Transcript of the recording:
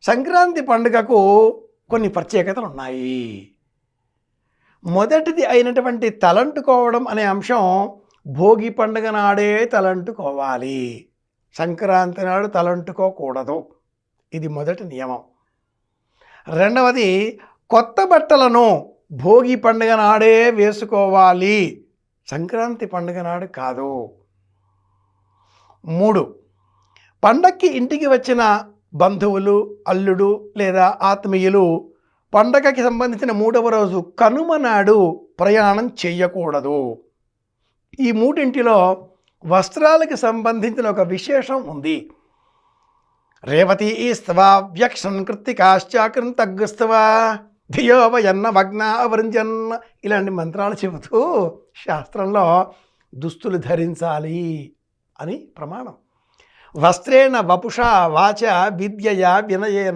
సంక్రాంతి పండుగకు కొన్ని ప్రత్యేకతలు ఉన్నాయి. మొదటిది అయినటువంటి తలంటుకోవడం అనే అంశం భోగి పండుగ నాడే తలంటుకోవాలి. సంక్రాంతి నాడు తలంటుకోకూడదు. ఇది మొదటి నియమం. రెండవది, కొత్త బట్టలను భోగి పండుగ నాడే వేసుకోవాలి, సంక్రాంతి పండుగ నాడు కాదు. 3, పండక్కి ఇంటికి వచ్చిన బంధువులు, అల్లుడు లేదా ఆత్మీయులు పండగకి సంబంధించిన 3వ రోజు కనుమ నాడు ప్రయాణం చేయకూడదు. ఈ మూడింటిలో వస్త్రాలకు సంబంధించిన ఒక విశేషం ఉంది. రేవతి స్తవా వ్యక్షన్ కృత్తికాశ్చాకృతగ్స్తవా ధియో వయన్న వగ్న అవృంజన్ ఇలాంటి మంత్రాలు చెబుతూ శాస్త్రంలో దుస్తులు ధరించాలి అని ప్రమాణం. వస్త్రేణ వపుషా వాచ విద్యయా వినయేన